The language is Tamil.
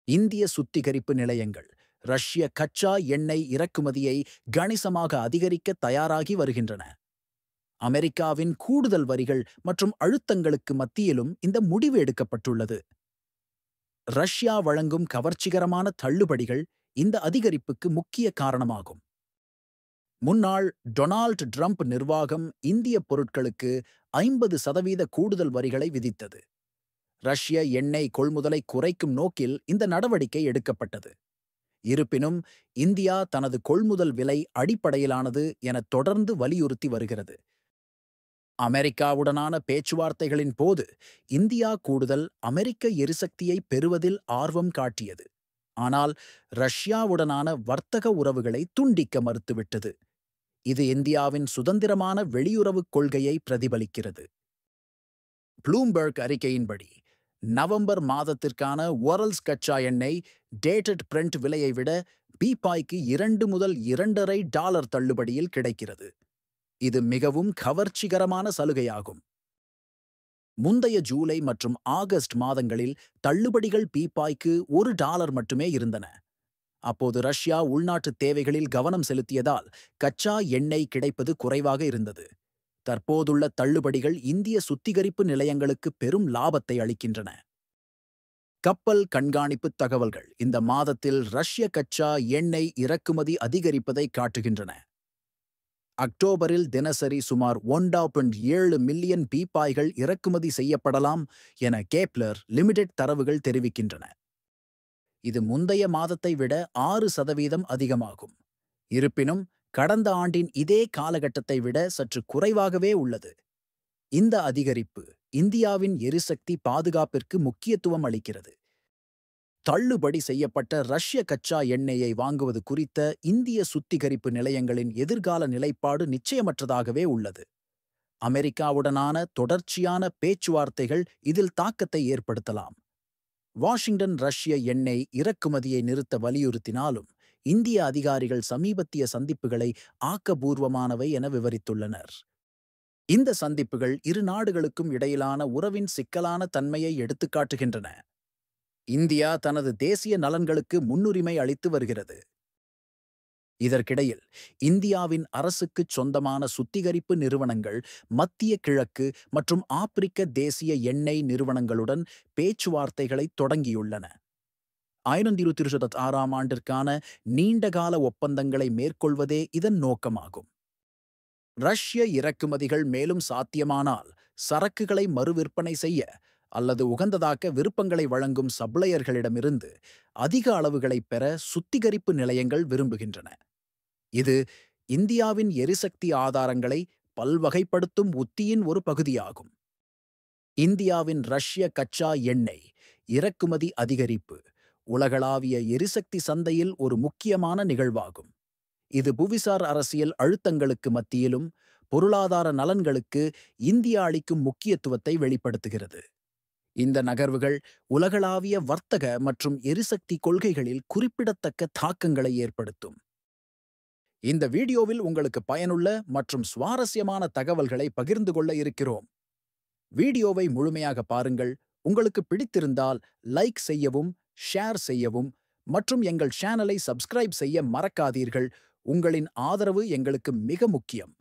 இந்திய சுத்திகரிப்பு நிலையங்கள் ரஷ்ய கச்சா எண்ணெய் இறக்குமதியை கணிசமாக அதிகரிக்க தயாராகி வருகின்றன. அமெரிக்காவின் கூடுதல் வரிகள் மற்றும் அழுத்தங்களுக்கு மத்தியிலும் இந்த முடிவு எடுக்கப்பட்டுள்ளது. ரஷ்யா வழங்கும் கவர்ச்சிகரமான தள்ளுபடிகள் இந்த அதிகரிப்புக்கு முக்கிய காரணமாகும். முன்னாள் டொனால்ட் ட்ரம்ப் நிர்வாகம் இந்திய பொருட்களுக்கு 50% கூடுதல் வரிகளை விதித்தது. ரஷ்ய எண்ணெய் கொள்முதலை குறைக்கும் நோக்கில் இந்த நடவடிக்கை எடுக்கப்பட்டது. இருப்பினும் இந்தியா தனது கொள்முதல் விலை அடிப்படையிலானது என தொடர்ந்து வலியுறுத்தி வருகிறது. அமெரிக்காவுடனான பேச்சுவார்த்தைகளின் போது இந்தியா கூடுதல் அமெரிக்க எரிசக்தியை பெறுவதில் ஆர்வம் காட்டியது. ஆனால் ரஷ்யாவுடனான வர்த்தக உறவுகளை துண்டிக்க மறுத்துவிட்டது. இது இந்தியாவின் சுதந்திரமான வெளியுறவுக் கொள்கையை பிரதிபலிக்கிறது. ப்ளூம்பெர்க் அறிக்கையின்படி நவம்பர் மாதத்திற்கான ஒரல்ஸ் கச்சா எண்ணெய் டேட்டட் பிரெண்ட் விலையை விட பீப்பாய்க்கு 2 முதல் $2.50 தள்ளுபடியில் கிடைக்கிறது. இது மிகவும் கவர்ச்சிகரமான சலுகையாகும். முந்தைய ஜூலை மற்றும் ஆகஸ்ட் மாதங்களில் தள்ளுபடிகள் பீப்பாய்க்கு $1 மட்டுமே இருந்தன. அப்போது ரஷ்யா உள்நாட்டு தேவைகளில் கவனம் செலுத்தியதால் கச்சா எண்ணெய் கிடைப்பது குறைவாக இருந்தது. தற்போதுள்ள தள்ளுபடிகள் இந்திய சுத்திகரிப்பு நிலையங்களுக்கு பெரும் லாபத்தை அளிக்கின்றன. கப்பல் கண்காணிப்பு தகவல்கள் இந்த மாதத்தில் ரஷ்ய கச்சா எண்ணெய் இறக்குமதி அதிகரிப்பதை காட்டுகின்றன. அக்டோபரில் தினசரி சுமார் 1.7 மில்லியன் பீப்பாய்கள் இறக்குமதி செய்யப்படலாம் என கேப்லர் லிமிடெட் தரவுகள் தெரிவிக்கின்றன. இது முந்தைய மாதத்தை விட 6% அதிகமாகும். இருப்பினும் கடந்த ஆண்டின் இதே காலகட்டத்தை விட சற்று குறைவாகவே உள்ளது. இந்த அதிகரிப்பு இந்தியாவின் எரிசக்தி பாதுகாப்பிற்கு முக்கியத்துவம் அளிக்கிறது. தள்ளுபடி செய்யப்பட்ட ரஷ்ய கச்சா எண்ணெயை வாங்குவது குறித்த இந்திய சுத்திகரிப்பு நிலையங்களின் எதிர்கால நிலைப்பாடு நிச்சயமற்றதாகவே உள்ளது. அமெரிக்காவுடனான தொடர்ச்சியான பேச்சுவார்த்தைகள் இதில் தாக்கத்தை ஏற்படுத்தலாம். வாஷிங்டன் ரஷ்ய எண்ணெய் இறக்குமதியை நிறுத்த வலியுறுத்தினாலும் இந்திய அதிகாரிகள் சமீபத்திய சந்திப்புகளை ஆக்கபூர்வமானவை என விவரித்துள்ளனர். இந்த சந்திப்புகள் இரு நாடுகளுக்கும் இடையிலான உறவின் சிக்கலான தன்மையை எடுத்துக்காட்டுகின்றன. இந்தியா தனது தேசிய நலன்களுக்கு முன்னுரிமை அளித்து வருகிறது. இதற்கிடையில் இந்தியாவின் அரசுக்குச் சொந்தமான சுத்திகரிப்பு நிறுவனங்கள் மத்திய கிழக்கு மற்றும் ஆப்பிரிக்க தேசிய எண்ணெய் நிறுவனங்களுடன் பேச்சுவார்த்தைகளை தொடங்கியுள்ளன. 2026ஆம் ஆண்டிற்கான நீண்டகால ஒப்பந்தங்களை மேற்கொள்வதே இதன் நோக்கமாகும். ரஷ்ய இறக்குமதிகள் மேலும் சாத்தியமானால் சரக்குகளை மறுவிற்பனை செய்ய அல்லது உகந்ததாக்க விருப்பங்களை வழங்கும் சப்ளையர்களிடமிருந்து அதிக அளவுகளை பெற சுத்திகரிப்பு நிலையங்கள் விரும்புகின்றன. இது இந்தியாவின் எரிசக்தி ஆதாரங்களை பல்வகைப்படுத்தும் உத்தியின் ஒரு பகுதியாகும். இந்தியாவின் ரஷ்ய கச்சா எண்ணெய் இறக்குமதி அதிகரிப்பு உலகளாவிய எரிசக்தி சந்தையில் ஒரு முக்கியமான நிகழ்வாகும். இது புவிசார் அரசியல் அழுத்தங்களுக்கு மத்தியிலும் பொருளாதார நலன்களுக்கு இந்தியா அளிக்கும் முக்கியத்துவத்தை வெளிப்படுத்துகிறது. இந்த நகர்வுகள் உலகளாவிய வர்த்தக மற்றும் எரிசக்தி கொள்கைகளில் குறிப்பிடத்தக்க தாக்கங்களை ஏற்படுத்தும். இந்த வீடியோவில் உங்களுக்கு பயனுள்ள மற்றும் சுவாரஸ்யமான தகவல்களை பகிர்ந்து கொள்ள இருக்கிறோம். வீடியோவை முழுமையாக பாருங்கள். உங்களுக்கு பிடித்திருந்தால் லைக் செய்யவும், ஷேர் செய்யவும் மற்றும் எங்கள் சேனலை சப்ஸ்கிரைப் செய்ய மறக்காதீர்கள். உங்களின் ஆதரவு எங்களுக்கு மிக முக்கியம்.